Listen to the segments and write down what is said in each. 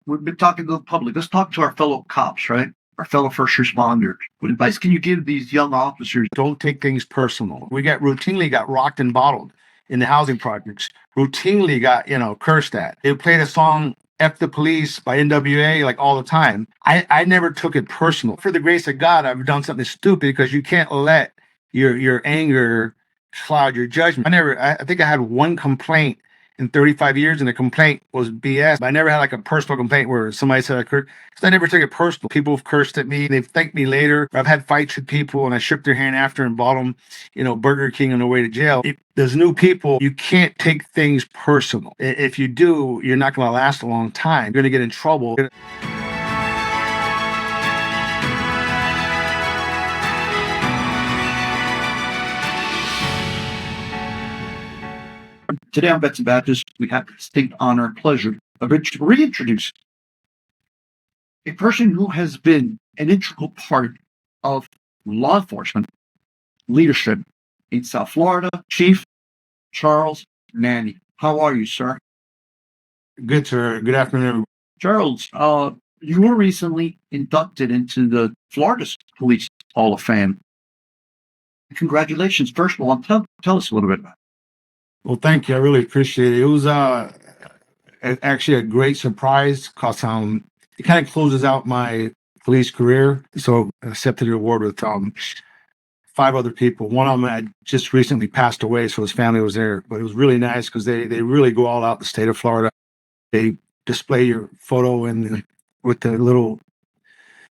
we've been talking to the public. Let's talk to our fellow cops, right? Our fellow first responders. What advice can you give these young officers? Don't take things personal. We routinely got rocked and bottled in the housing projects. Routinely got, cursed at. They played a song F the Police by NWA like all the time. I never took it personal. For the grace of God, I've done something stupid because you can't let your anger cloud your judgment. I think I had one complaint in 35 years, and the complaint was BS. I never had like a personal complaint where somebody said I cursed. I never took it personal. People have cursed at me. They've thanked me later. I've had fights with people, and I shook their hand after and bought them, Burger King on the way to jail. If there's new people, you can't take things personal. If you do, you're not going to last a long time. You're going to get in trouble. Today on Bets and Badges, we have the distinct honor and pleasure of reintroducing a person who has been an integral part of law enforcement leadership in South Florida, Chief Charles Nanney. How are you, sir? Good, sir. Good afternoon. Charles, you were recently inducted into the Florida Police Hall of Fame. Congratulations. First of all, tell us a little bit about it. Well, thank you. I really appreciate it. It was actually a great surprise because it kind of closes out my police career. So I accepted the award with 5 other people. One of them had just recently passed away, so his family was there. But it was really nice because they really go all out in the state of Florida. They display your photo with the little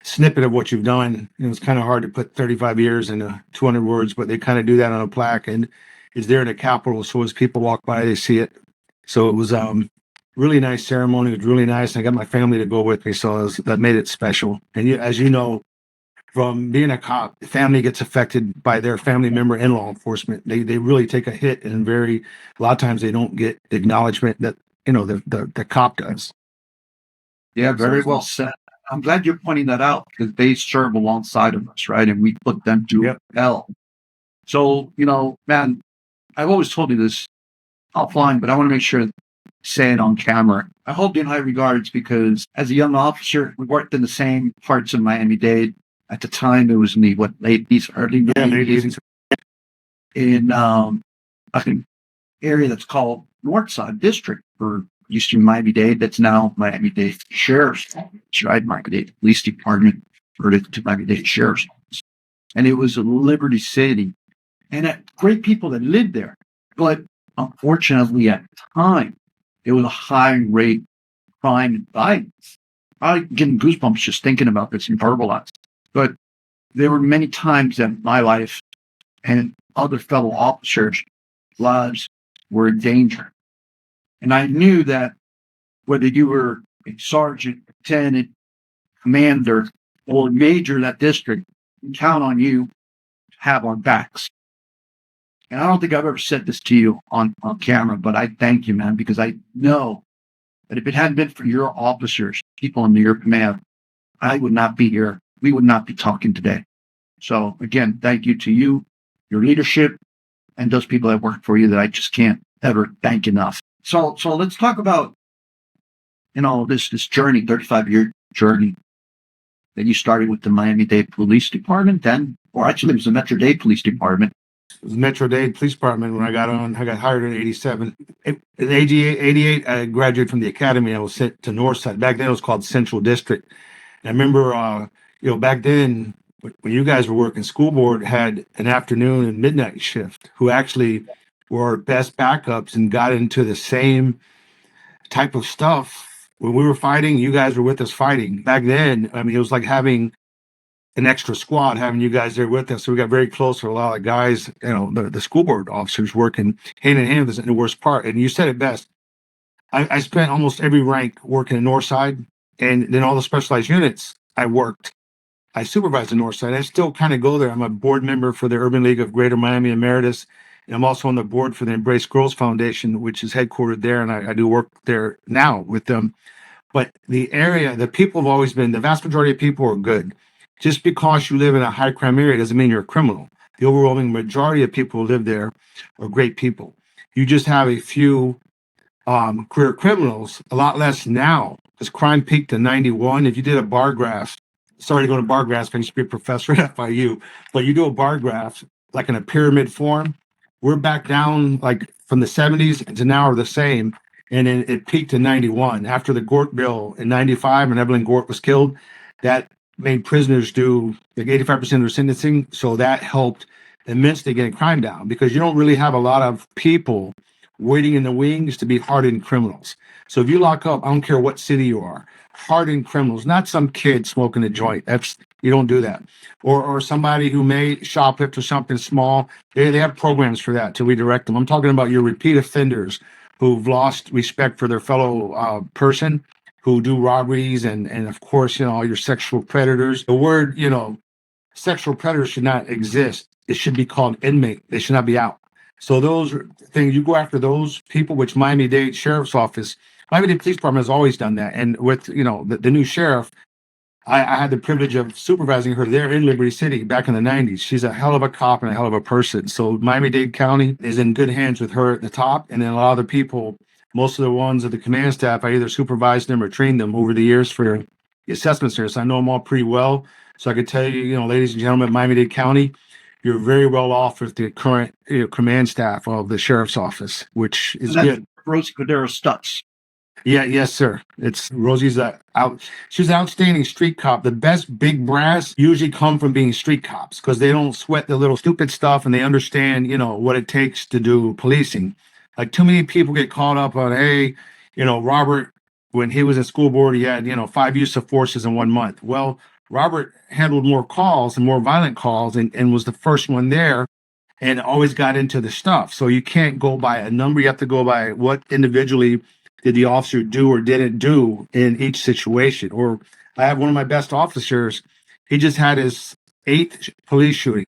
snippet of what you've done. It was kind of hard to put 35 years into 200 words, but they kind of do that on a plaque, and it's there in the Capitol. So as people walk by, they see it. So it was really nice ceremony. It was really nice. I got my family to go with me, so that made it special. And as you know, from being a cop, the family gets affected by their family member in law enforcement. They really take a hit, and a lot of times they don't get the acknowledgement that the cop does. Yeah, very well said. I'm glad you're pointing that out because they serve alongside of us, right? And we put them to hell. So, man, I've always told you this offline, but I want to make sure to say it on camera. I hold you in high regards because as a young officer, we worked in the same parts of Miami-Dade. At the time, it was in the late 80s, early 90s, in an area that's called Northside District for used to be Miami-Dade. That's now Miami-Dade Sheriff's Office, right? Miami-Dade Police Department converted to Miami-Dade Sheriff's Office. And it was a Liberty City. And great people that lived there. But unfortunately, at the time, there was a high rate of crime and violence. I'm getting goosebumps just thinking about this and verbalizing. But there were many times that my life and other fellow officers' lives were in danger. And I knew that whether you were a sergeant, lieutenant, commander, or major in that district, we count on you to have our backs. And I don't think I've ever said this to you on camera, but I thank you, man, because I know that if it hadn't been for your officers, people under your command, I would not be here. We would not be talking today. So again, thank you to you, your leadership, and those people that work for you that I just can't ever thank enough. So let's talk about, this journey, 35-year journey that you started with the Miami-Dade Police Department or actually it was the Metro-Dade Police Department. It was Metro-Dade Police Department when I got hired in 87. In 88, I graduated from the academy. I was sent to Northside. Back then it was called Central District. And I remember, back then when you guys were working, school board had an afternoon and midnight shift who actually were best backups and got into the same type of stuff. When we were fighting, you guys were with us fighting. Back then, it was like having an extra squad, having you guys there with us. So we got very close to a lot of guys, the school board officers working hand in hand. This is the worst part. And you said it best. I spent almost every rank working in Northside, and then all the specialized units I worked. I supervised the Northside. I still kind of go there. I'm a board member for the Urban League of Greater Miami Emeritus. And I'm also on the board for the Embrace Girls Foundation, which is headquartered there. And I do work there now with them. But the people have always been, the vast majority of people are good. Just because you live in a high crime area doesn't mean you're a criminal. The overwhelming majority of people who live there are great people. You just have a few career criminals, a lot less now because crime peaked to 91. If you did a bar graph, sorry to go to bar graphs, I used to be a professor at FIU, but you do a bar graph like in a pyramid form, we're back down like from the 70s to now are the same. And then it peaked in 91 after the Gort bill in 95 and Evelyn Gort was killed. That made prisoners do like 85% of their sentencing. So that helped immensely getting crime down because you don't really have a lot of people waiting in the wings to be hardened criminals. So if you lock up, I don't care what city you are, hardened criminals, not some kid smoking a joint. That's you don't do that. Or somebody who may shoplift or something small. They have programs for that to redirect them. I'm talking about your repeat offenders who've lost respect for their fellow person, who do robberies and of course, all your sexual predators. The word, sexual predators should not exist. It should be called inmate. They should not be out. So those things, you go after those people, which Miami-Dade Sheriff's Office, Miami-Dade Police Department has always done that. And with, the new sheriff, I had the privilege of supervising her there in Liberty City back in the 90s. She's a hell of a cop and a hell of a person. So Miami-Dade County is in good hands with her at the top. And then a lot of the people, most of the ones of the command staff, I either supervised them or trained them over the years for the assessment center. So I know them all pretty well. So I could tell you, ladies and gentlemen, Miami-Dade County, you're very well off with the current command staff of the sheriff's office, which is good. Rosie Cordero Stutz. Yeah, yes, sir. It's Rosie's she's an outstanding street cop. The best big brass usually come from being street cops because they don't sweat the little stupid stuff and they understand, what it takes to do policing. Like too many people get caught up on, hey, Robert, when he was in school board, he had, 5 use of forces in 1 month. Well, Robert handled more calls and more violent calls and was the first one there and always got into the stuff. So you can't go by a number. You have to go by what individually did the officer do or didn't do in each situation. Or I have one of my best officers. He just had his 8th police shooting.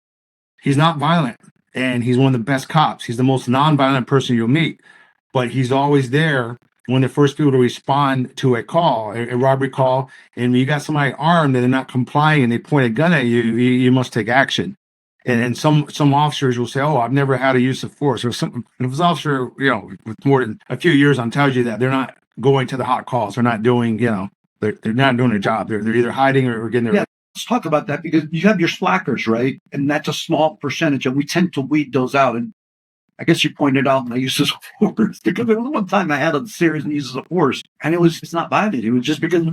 He's not violent and he's one of the best cops. He's the most nonviolent person you'll meet, but he's always there when the first people to respond to a call, a robbery call, and when you got somebody armed and they're not complying and they point a gun at you, you must take action. And some officers will say, "Oh, I've never had a use of force." Or if an officer, with more than a few years on tells you that they're not going to the hot calls, they're not doing, they're not doing their job. They're either hiding or getting their. Yeah, let's talk about that because you have your slackers, right? And that's a small percentage, and we tend to weed those out. And I guess you pointed out my uses of force because there was one time I had a series of uses of force, and it's not violent. It was just because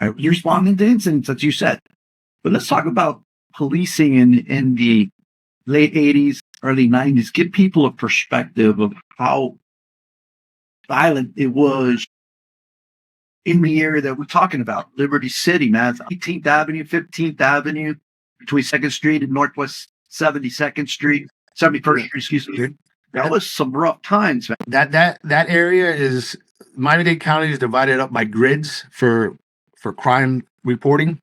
I was responding to incidents, as you said. But let's talk about policing in the late 80s, early 90s. Give people a perspective of how violent it was in the area that we're talking about, Liberty City, man. 18th Avenue, 15th Avenue, between 2nd Street and Northwest 72nd Street, 71st Street, excuse me. That was some rough times, man. That area is, Miami-Dade County is divided up by grids for crime reporting.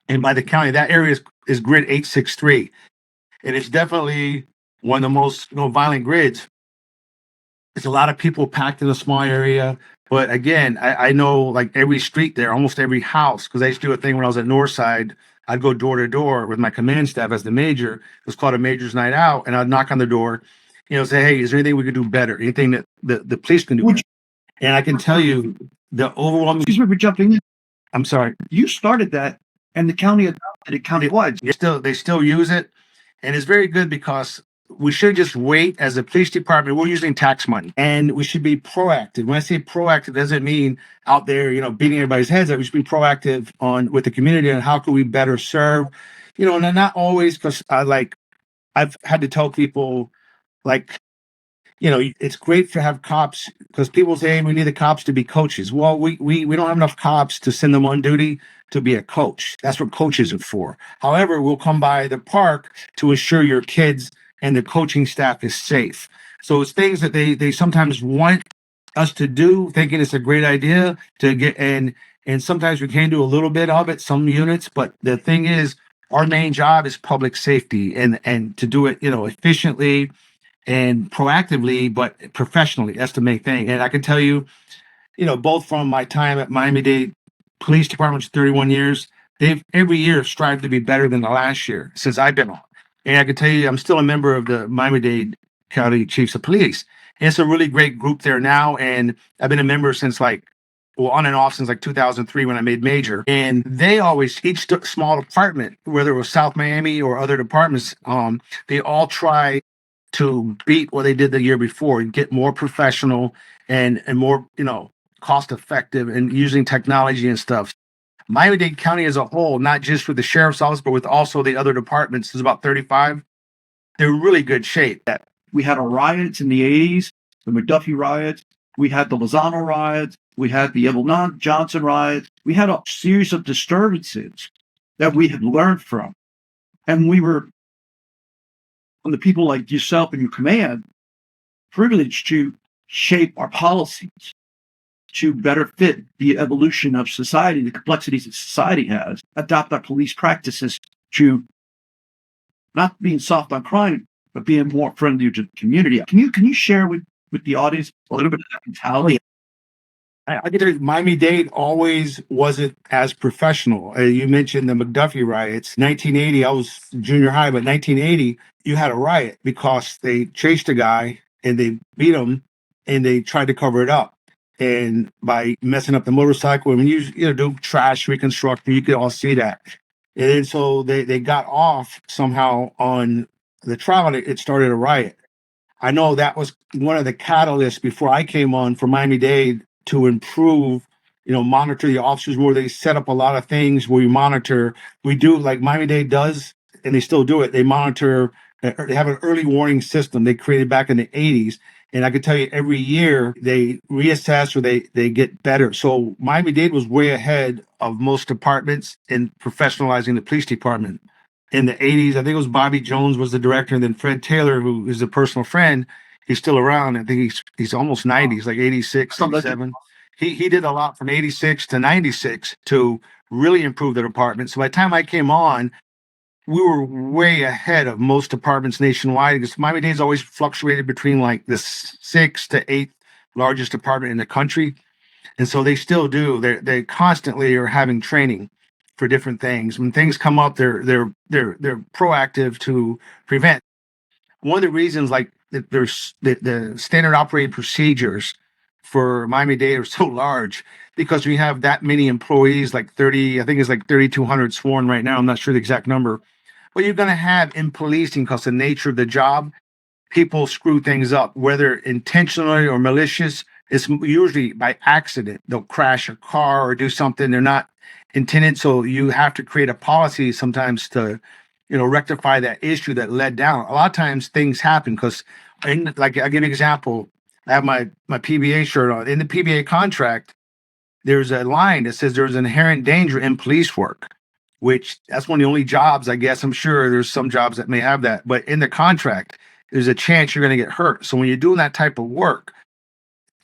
And by the county, that area is grid 863. And it's definitely one of the most violent grids. It's a lot of people packed in a small area. But again, I know like every street there, almost every house, because I used to do a thing when I was at Northside. I'd go door to door with my command staff as the major. It was called a major's night out. And I'd knock on the door, say, hey, is there anything we could do better? Anything that the police can do better? And I can tell you the overwhelming. Excuse me for jumping in. I'm sorry. You started that. And the county adopted it countywide. They still use it. And it's very good because we should just wait as a police department. We're using tax money and we should be proactive. When I say proactive, it doesn't mean out there, beating everybody's heads up. We should be proactive with the community and how can we better serve, and not always because I've had to tell people it's great to have cops because people say, hey, we need the cops to be coaches. Well, we don't have enough cops to send them on duty to be a coach. That's what coaches are for. However, we'll come by the park to assure your kids and the coaching staff is safe. So it's things that they sometimes want us to do, thinking it's a great idea to get and sometimes we can do a little bit of it, some units, but the thing is our main job is public safety and to do it, efficiently and proactively, but professionally. That's the main thing. And I can tell you, both from my time at Miami-Dade Police Department, 31 years, they've every year strived to be better than the last year since I've been on. And I can tell you, I'm still a member of the Miami-Dade County Chiefs of Police. And it's a really great group there now. And I've been a member since well, on and off since like 2003 when I made major. And they always, each small department, whether it was South Miami or other departments, they all try to beat what they did the year before and get more professional and more, cost effective and using technology and stuff. Miami-Dade County as a whole, not just with the sheriff's office, but with also the other departments, there's about 35. They're in really good shape. We had our riots in the 80s, the McDuffie riots. We had the Lozano riots. We had the Evelyn Johnson riots. We had a series of disturbances that we had learned from. And we were, on the people like yourself and your command, privileged to shape our policies to better fit the evolution of society, the complexities that society has, adopt our police practices to not being soft on crime, but being more friendly to the community. Can you share with the audience a little bit of that mentality? I can tell you, Miami-Dade always wasn't as professional. You mentioned the McDuffie riots. 1980, I was junior high, but 1980, you had a riot because they chased a guy and they beat him and they tried to cover it up. And by messing up the motorcycle, when you do trash reconstruction, you can all see that. And then so they got off somehow on the trial. It started a riot. I know that was one of the catalysts before I came on for Miami-Dade to improve, monitor the officers more. They set up a lot of things where we monitor. We do like Miami-Dade does, and they still do it. They monitor, they have an early warning system they created back in the 80s. And I can tell you every year they reassess or they get better. So Miami-Dade was way ahead of most departments in professionalizing the police department. In the 80s, I think it was Bobby Jones was the director, and then Fred Taylor, who is a personal friend, he's still around. I think he's almost 90. He's like 86, 87. He did a lot from 86 to 96 to really improve the department. So by the time I came on, we were way ahead of most departments nationwide because Miami-Dade's always fluctuated between like the 6th to 8th largest department in the country. And so they still do. They constantly are having training for different things. When things come up, they're proactive to prevent. One of the reasons, like there's the standard operating procedures for Miami-Dade are so large because we have that many employees, like 30. I think it's like 3,200 sworn right now. I'm not sure the exact number. But you're going to have in policing, because the nature of the job, people screw things up, whether intentionally or malicious. It's usually by accident. They'll crash a car or do something they're not intended. So you have to create a policy sometimes to, rectify that issue that led down. A lot of times things happen because, like I'll give you an example. I have my PBA shirt on. In the PBA contract, there's a line that says there's inherent danger in police work, which that's one of the only jobs, I guess. I'm sure there's some jobs that may have that. But in the contract, there's a chance you're going to get hurt. So when you're doing that type of work,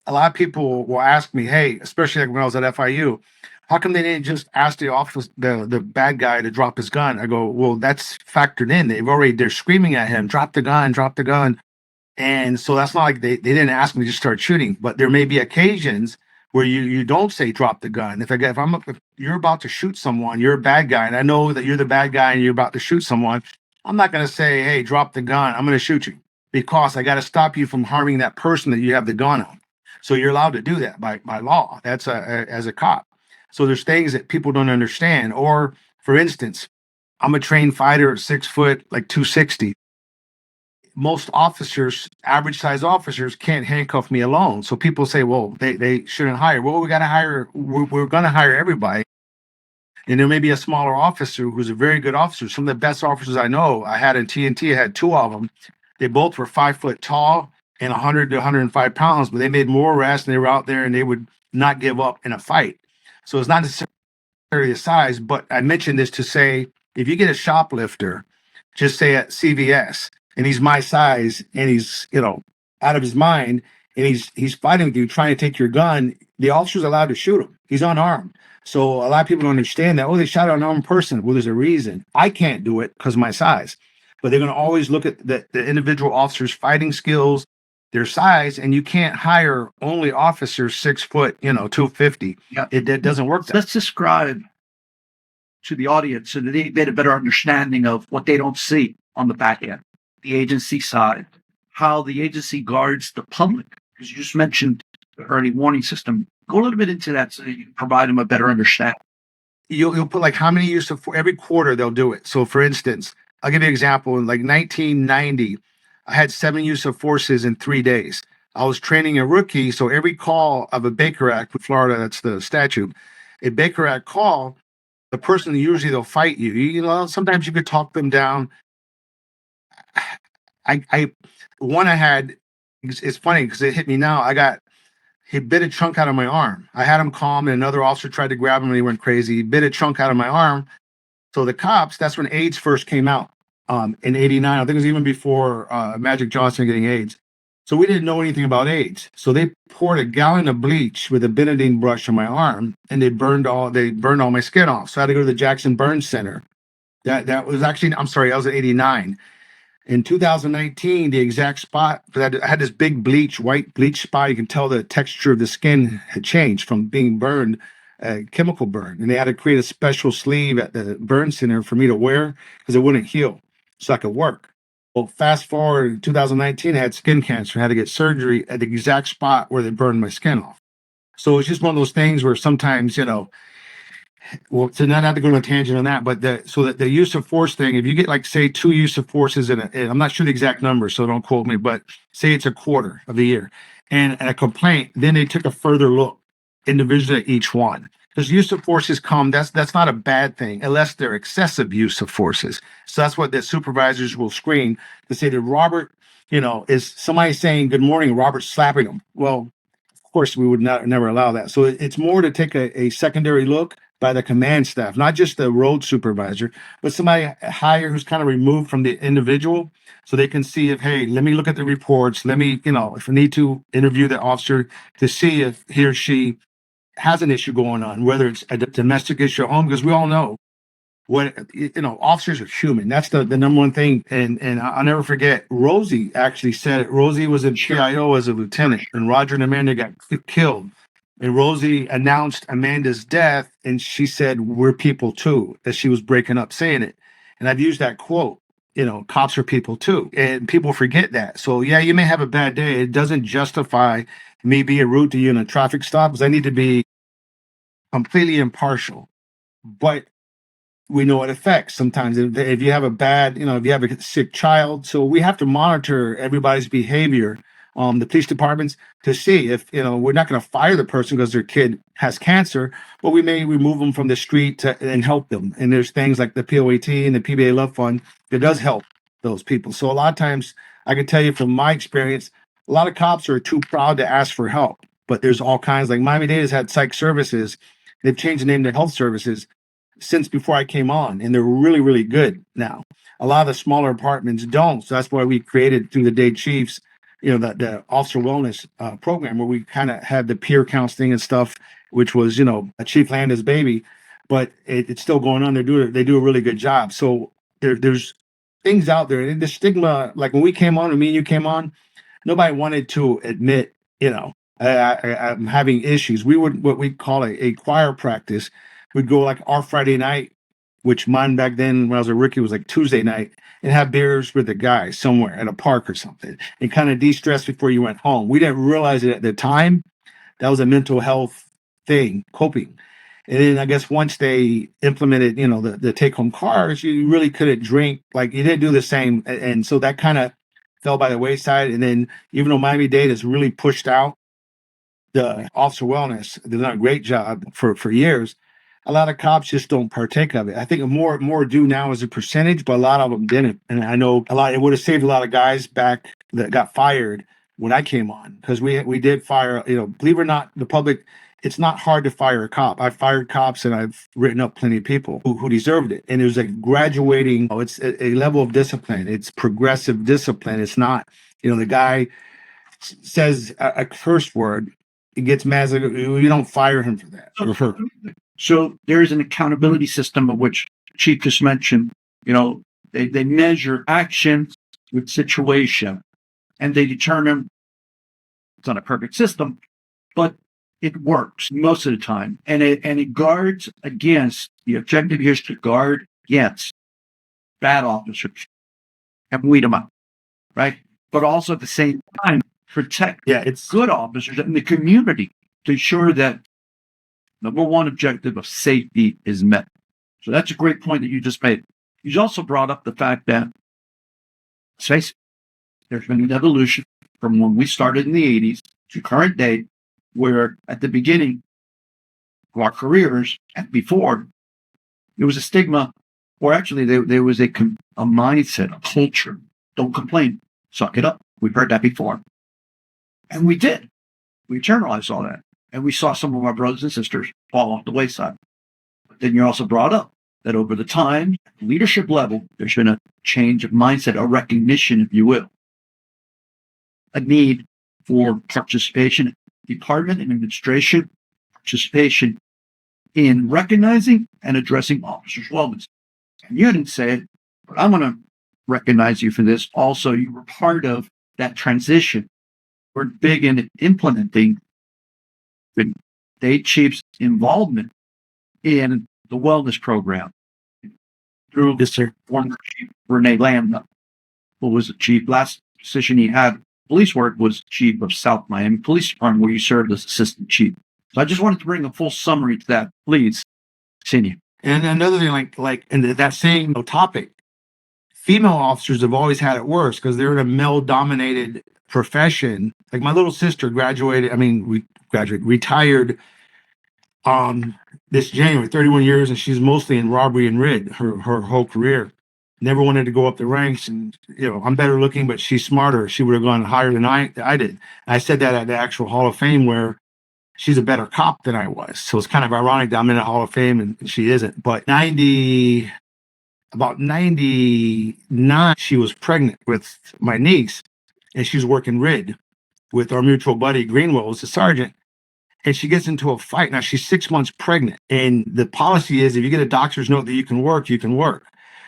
a lot of people will ask me, hey, especially like when I was at FIU, how come they didn't just ask the officer, the bad guy to drop his gun? I go, well, that's factored in. They're screaming at him, drop the gun, drop the gun. And so that's not like they didn't ask me to start shooting, but there may be occasions where you don't say drop the gun. If you're about to shoot someone, you're a bad guy, and I know that you're the bad guy and you're about to shoot someone, I'm not going to say, hey, drop the gun, I'm going to shoot you, because I got to stop you from harming that person that you have the gun on. So you're allowed to do that by law. That's as a cop. So there's things that people don't understand. Or for instance, I'm a trained fighter at 6 foot, like 260. Most officers, average size officers, can't handcuff me alone. So people say, well, they shouldn't hire. Well, we got to hire. We're going to hire everybody. And there may be a smaller officer who's a very good officer. Some of the best officers I know, I had in TNT, I had 2 of them. They both were 5 foot tall and 100 to 105 pounds, but they made more arrests and they were out there and they would not give up in a fight. So it's not necessarily the size, but I mentioned this to say, if you get a shoplifter, just say at CVS, and he's my size and he's, out of his mind, and he's fighting with you, trying to take your gun, the officer's allowed to shoot him. He's unarmed. So a lot of people don't understand that. Oh, they shot an unarmed person. Well, there's a reason. I can't do it because of my size. But they're going to always look at the individual officer's fighting skills, their size, and you can't hire only officers 6 foot, 250. Yeah. It doesn't work. Let's describe to the audience so that they get a better understanding of what they don't see on the back end, the agency side, how the agency guards the public. Because you just mentioned the early warning system. Go a little bit into that so you can provide them a better understanding. You'll put like how many use of force every quarter they'll do it. So for instance, I'll give you an example. In like 1990, I had 7 use of forces in 3 days. I was training a rookie, so every call of a Baker Act, with Florida, that's the statute. A Baker Act call, the person usually they'll fight you. You know, sometimes you could talk them down. I one I had. It's funny because it hit me now. He bit a chunk out of my arm. I had him calm, and another officer tried to grab him, and he went crazy. He bit a chunk out of my arm. So the cops, that's when AIDS first came out in '89. I think it was even before Magic Johnson getting AIDS. So we didn't know anything about AIDS. So they poured a gallon of bleach with a Benadine brush on my arm, and they burned all my skin off. So I had to go to the Jackson Burn Center. That was actually, I'm sorry, I was at '89. In 2019, the exact spot, I had this big white bleach spot. You can tell the texture of the skin had changed from being burned, chemical burn. And they had to create a special sleeve at the burn center for me to wear because it wouldn't heal so I could work. Well, fast forward in 2019, I had skin cancer. I had to get surgery at the exact spot where they burned my skin off. So it's just one of those things where sometimes, well, to not have to go on a tangent on that, but the use of force thing, if you get like say 2 use of forces and I'm not sure the exact number, so don't quote me, but say it's a quarter of the year and a complaint, then they took a further look individually at each one. Because use of forces that's not a bad thing unless they're excessive use of forces. So that's what the supervisors will screen to say that Robert, is somebody saying good morning, Robert slapping him. Well, of course, we would never allow that. So it's more to take a secondary look by the command staff, not just the road supervisor, but somebody higher who's kind of removed from the individual so they can see if, hey, let me look at the reports. Let me, if I need to interview the officer to see if he or she has an issue going on, whether it's a domestic issue at home, because we all know officers are human. That's the number one thing. And I'll never forget, Rosie actually said it. Rosie was in PIO as a lieutenant, and Roger and Amanda got killed. And Rosie announced Amanda's death, and she said, "We're people too," as she was breaking up saying it. And I've used that quote, cops are people too. And people forget that. So yeah, you may have a bad day. It doesn't justify me being rude to you in a traffic stop, because I need to be completely impartial. But we know it affects sometimes if you have if you have a sick child. So we have to monitor everybody's behavior, the police departments, to see if, we're not going to fire the person because their kid has cancer, but we may remove them from the street and help them. And there's things like the POAT and the PBA Love Fund that does help those people. So a lot of times I can tell you from my experience, a lot of cops are too proud to ask for help, but there's all kinds, like Miami-Dade has had psych services. They've changed the name to health services since before I came on, and they're really, really good now. A lot of the smaller apartments don't. So that's why we created through the Day Chiefs, the officer wellness program, where we kind of had the peer counseling and stuff, which was, a Chief Landa's baby, but it's still going on. They do a really good job. So there's things out there. And the stigma, like when me and you came on, nobody wanted to admit, I'm having issues. We would, what we call a choir practice. We'd go like our Friday night, which mine back then when I was a rookie was like Tuesday night, and have beers with the guys somewhere at a park or something and kind of de-stress before you went home. We didn't realize it at the time. That was a mental health thing, coping. And then I guess once they implemented, the take-home cars, you really couldn't drink. Like you didn't do the same. And so that kind of fell by the wayside. And then even though Miami-Dade has really pushed out the officer wellness, they've done a great job for years. A lot of cops just don't partake of it. I think more do now as a percentage, but a lot of them didn't. And I know it would have saved a lot of guys back that got fired when I came on, because we did fire, believe it or not, the public, it's not hard to fire a cop. I've fired cops and I've written up plenty of people who deserved it. And it was like graduating, it's a level of discipline. It's progressive discipline. It's not, the guy says a curse word, he gets mad. You don't fire him for that. Or for, So there's an accountability system of which Chief just mentioned. They measure actions with situation, and they determine it's not a perfect system, but it works most of the time. And it guards against, the objective here is to guard against bad officers and weed them out, right? But also at the same time, protect it's good officers in the community. to ensure that number one objective of safety is met. So that's a great point that you just made. You also brought up the fact that, let's face it, there's been an evolution from when we started in the 80s to current day, where at the beginning of our careers and before, there was a stigma, or actually there was a mindset, a culture. Don't complain, suck it up. We've heard that before. And we did. We internalized all that. And we saw some of our brothers and sisters fall off the wayside. But then you also brought up that over the time, leadership level, there's been a change of mindset, a recognition, if you will, a need for participation, department and administration, participation in recognizing and addressing officers' wellness. And you didn't say it, but I'm going to recognize you for this. Also, you were part of that transition. We're big in implementing the state chief's involvement in the wellness program through former Chief Renee Lambda, who was the chief. Last position he had, police work, was chief of South Miami Police Department, where you served as assistant chief. So I just wanted to bring a full summary to that. Please continue. And another thing, like in that same topic, female officers have always had it worse because they're in a male-dominated profession. Like my little sister retired this January, 31 years, and she's mostly in robbery and RID her whole career. Never wanted to go up the ranks, and I'm better looking, but she's smarter. She would have gone higher than I did. And I said that at the actual Hall of Fame, where she's a better cop than I was. So it's kind of ironic that I'm in the Hall of Fame and she isn't. But about 99, she was pregnant with my niece, and she was working RID with our mutual buddy Greenwell, who's a sergeant. And she gets into a fight. Now she's 6 months pregnant. And the policy is if you get a doctor's note that you can work, you can work.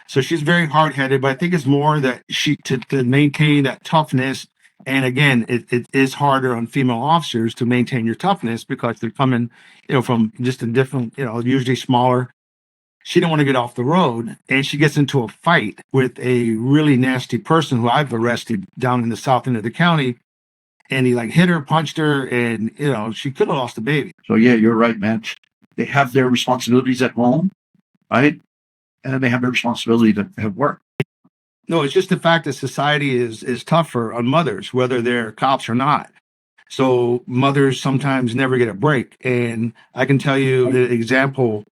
So she's very hard-headed, but I think it's more that she to maintain that toughness. And again, it is harder on female officers to maintain your toughness because they're coming, from just a different, usually smaller. She didn't want to get off the road, and she gets into a fight with a really nasty person who I've arrested down in the south end of the county. And he hit her, punched her, and she could have lost the baby. So yeah, you're right, man. They have their responsibilities at home, right? And then they have their responsibility to have work. No, it's just the fact that society is tougher on mothers, whether they're cops or not. So mothers sometimes never get a break. And I can tell you the example,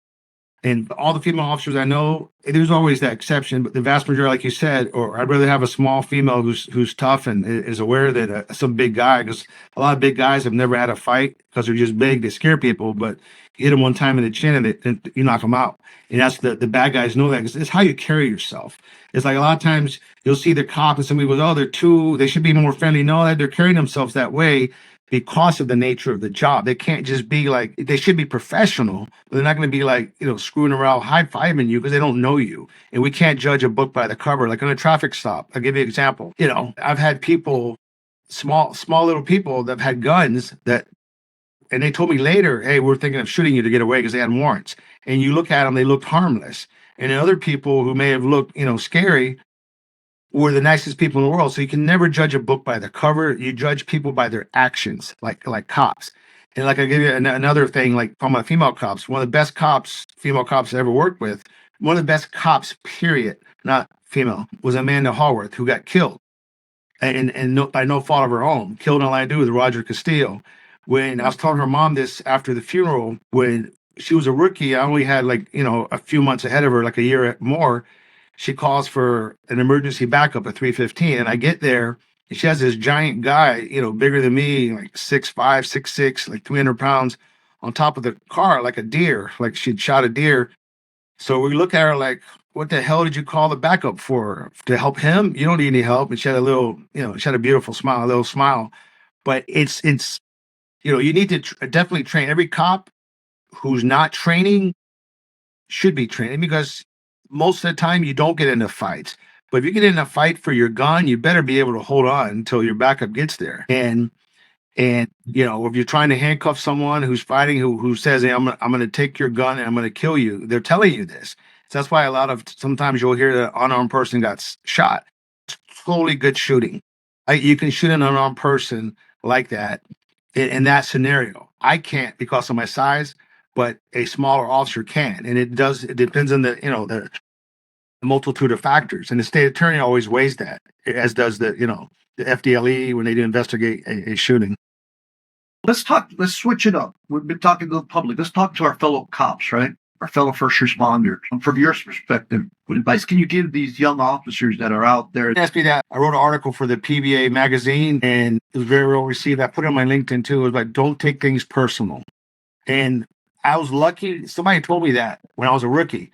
and all the female officers I know, there's always that exception, but the vast majority, like you said, or I'd rather have a small female who's tough and is aware that some big guy, because a lot of big guys have never had a fight because they're just big, they scare people, but you hit them one time in the chin and you knock them out. And that's the bad guys know that. It's how you carry yourself. It's like a lot of times you'll see the cop and somebody goes, they should be more friendly. No, they're carrying themselves that way because of the nature of the job. They can't just be they should be professional, but they're not going to be screwing around, high-fiving you because they don't know you. And we can't judge a book by the cover. Like on a traffic stop, I'll give you an example. I've had people, small little people that have had guns and they told me later, hey, we're thinking of shooting you to get away because they had warrants. And you look at them, they looked harmless. And other people who may have looked, scary, were the nicest people in the world. So you can never judge a book by the cover. You judge people by their actions, like cops. And I'll give you another thing, like from my female cops, one of the best female cops I ever worked with, one of the best cops, period, not female, was Amanda Haworth, who got killed. And by no fault of her own, killed in line to do with Roger Castillo. When I was telling her mom this after the funeral, when she was a rookie, I only had a few months ahead of her, like a year more. She calls for an emergency backup at 3:15, and I get there, and she has this giant guy, bigger than me, like 6'5", 6'6", like 300 pounds, on top of the car, like a deer, like she'd shot a deer. So we look at her like, what the hell did you call the backup for? To help him? You don't need any help. And she had she had a beautiful smile, a little smile. But it's you need to definitely train. Every cop who's not training should be training, because most of the time you don't get into fights. But if you get in a fight for your gun, you better be able to hold on until your backup gets there. And if you're trying to handcuff someone who's fighting, who says, hey, I'm going to take your gun and I'm going to kill you, they're telling you this. So that's why sometimes you'll hear that an unarmed person got shot. It's totally good shooting. You can shoot an unarmed person like that in that scenario. I can't because of my size, but a smaller officer can. And it depends on the multitude of factors. And the state attorney always weighs that, as does the FDLE when they do investigate a shooting. Let's switch it up. We've been talking to the public. Let's talk to our fellow cops, right? Our fellow first responders. From your perspective, what advice can you give these young officers that are out there? Asked me that. I wrote an article for the PBA magazine, and it was very well received. I put it on my LinkedIn too. It was like, don't take things personal. And I was lucky. Somebody told me that when I was a rookie,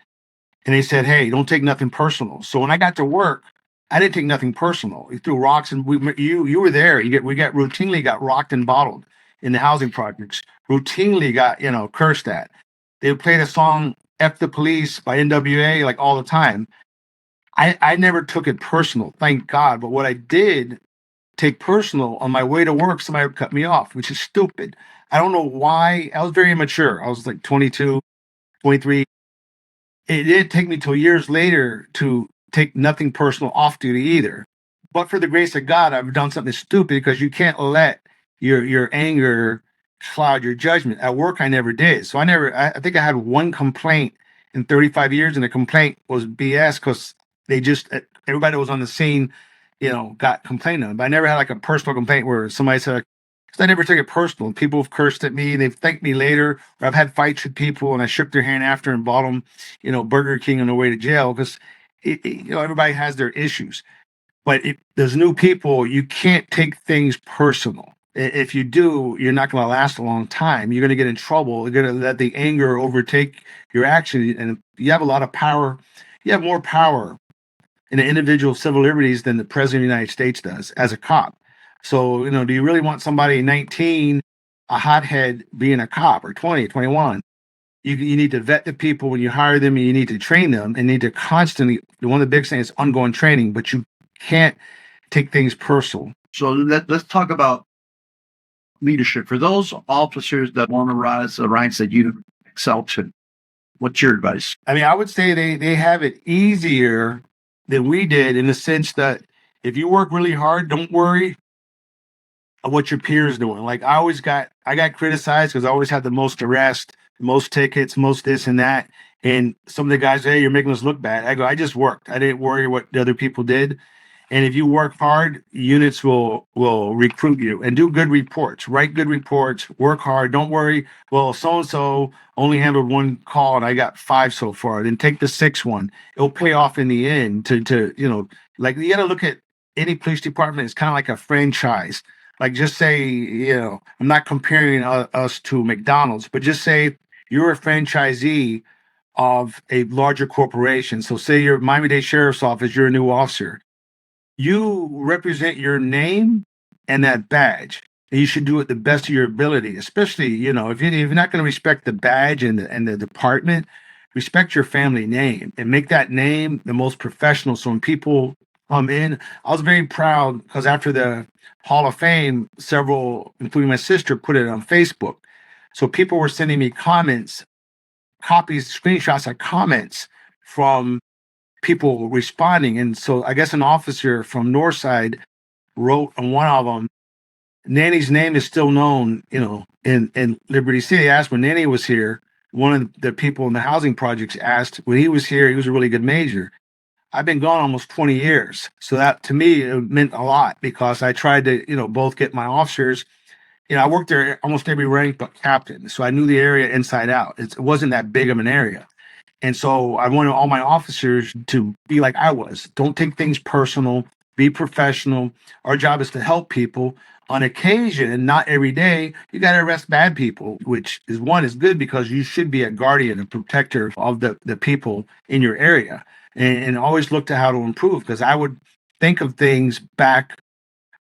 and they said, "Hey, don't take nothing personal." So when I got to work, I didn't take nothing personal. He threw rocks, and you were there. We got routinely got rocked and bottled in the housing projects. Routinely got cursed at. They would play the song "F the Police" by NWA like all the time. I never took it personal, thank God. But what I did take personal, on my way to work, somebody would cut me off, which is stupid. I don't know why. I was very immature. I was like 22, 23. It didn't take me till years later to take nothing personal off duty either. But for the grace of God, I've done something stupid, because you can't let your anger cloud your judgment. At work, I never did. So I think I had one complaint in 35 years, and the complaint was BS, because everybody that was on the scene, got complained on. But I never had like a personal complaint where somebody said, because I never took it personal. People have cursed at me. They've thanked me later. Or I've had fights with people, and I shook their hand after and bought them, Burger King on the way to jail, because everybody has their issues. But there's new people. You can't take things personal. If you do, you're not going to last a long time. You're going to get in trouble. You're going to let the anger overtake your action, and you have a lot of power. You have more power in the individual civil liberties than the president of the United States does as a cop. So, do you really want somebody 19, a hothead, being a cop, or 20, 21? You need to vet the people when you hire them, and you need to train them, and need to constantly, one of the big things is ongoing training, but you can't take things personal. So let's talk about leadership. For those officers that want to rise the ranks that you excel to, what's your advice? I mean, I would say they have it easier than we did, in the sense that if you work really hard, don't worry what your peers doing. Like I got criticized because I always had the most arrests, most tickets, most this and that. And some of the guys, "Hey, you're making us look bad." I go, "I just worked. I didn't worry what the other people did." And if you work hard, units will recruit you, and do good reports, write good reports, work hard. Don't worry, well, so-and-so only handled one call and I got 5 so far. Then take the 6th one. It'll pay off in the end to like, you got to look at any police department. It's kind of like a franchise. Like, just say, I'm not comparing us to McDonald's, but just say you're a franchisee of a larger corporation. So say you're Miami-Dade Sheriff's Office, you're a new officer. You represent your name and that badge, and you should do it the best of your ability. Especially, if you're not going to respect the badge and the department, respect your family name and make that name the most professional. So when people come in, I was very proud, because after the Hall of Fame, several, including my sister, put it on Facebook. So people were sending me comments, copies, screenshots of comments from people responding. And so I guess an officer from Northside wrote on one of them, Nanney's name is still known, in Liberty City. I asked when Nanney was here, one of the people in the housing projects asked, when he was here, he was a really good major. I've been gone almost 20 years. So that, to me, it meant a lot, because I tried to, both get my officers. I worked there almost every rank but captain. So I knew the area inside out. It wasn't that big of an area. And so I wanted all my officers to be like I was. Don't take things personal. Be professional. Our job is to help people. On occasion, and not every day, you got to arrest bad people, which is good, because you should be a guardian, a protector of the people in your area, and always look to how to improve. Because I would think of things back,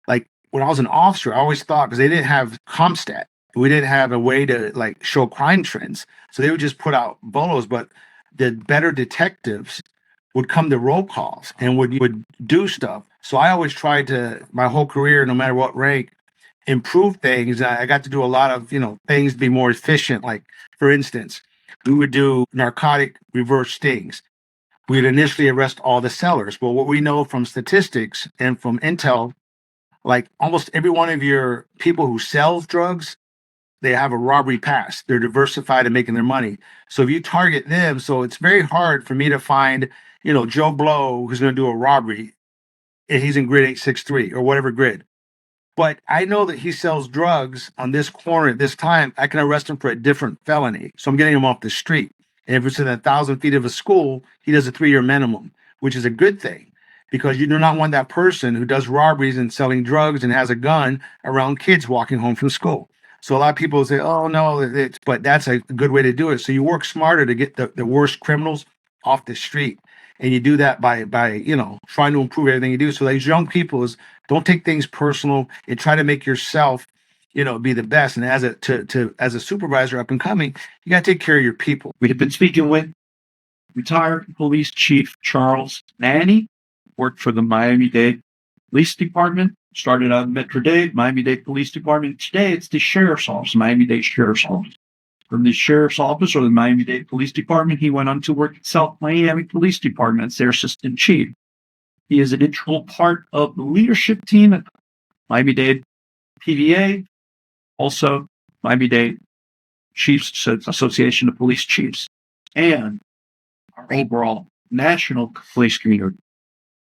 like when I was an officer, I always thought, because they didn't have CompStat, we didn't have a way to like show crime trends, so they would just put out bolos. But the better detectives would come to roll calls and would do stuff. So I always tried to, my whole career, no matter what rank, improve things. I got to do a lot of, things to be more efficient. Like, for instance, we would do narcotic reverse stings. We'd initially arrest all the sellers. But what we know from statistics and from intel, like almost every one of your people who sells drugs, they have a robbery past. They're diversified in making their money. So if you target them, so it's very hard for me to find, Joe Blow who's going to do a robbery and he's in grid 863 or whatever grid. But I know that he sells drugs on this corner at this time. I can arrest him for a different felony. So I'm getting him off the street. And if it's in 1,000 feet of a school, he does a 3-year minimum, which is a good thing because you do not want that person who does robberies and selling drugs and has a gun around kids walking home from school. So a lot of people say, oh, no, but that's a good way to do it. So you work smarter to get the worst criminals off the street. And you do that by trying to improve everything you do. So these young people don't take things personal and try to make yourself, be the best. And as a supervisor up and coming, you got to take care of your people. We have been speaking with retired Police Chief Charles Nanney, worked for the Miami-Dade Police Department, started out in Metro-Dade, Miami-Dade Police Department. Today, it's the Sheriff's Office, Miami-Dade Sheriff's Office. From the Sheriff's Office or the Miami-Dade Police Department, he went on to work at South Miami Police Department as their Assistant Chief. He is an integral part of the leadership team at Miami-Dade PDA, also Miami-Dade Chiefs Association of Police Chiefs, and our overall national police community.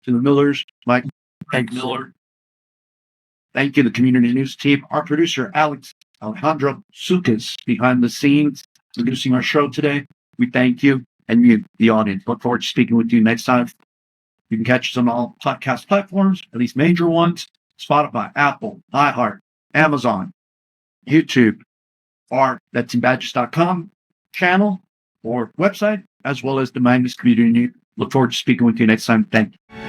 To the Millers, Mike Miller, thank you, the community news team, our producer, Alejandro Sukas, behind the scenes, producing our show today. We thank you and you, the audience. Look forward to speaking with you next time. You can catch us on all podcast platforms, at least major ones, Spotify, Apple, iHeart, Amazon, YouTube, or that's inbadges.com channel or website, as well as the Miami's community. Look forward to speaking with you next time. Thank you.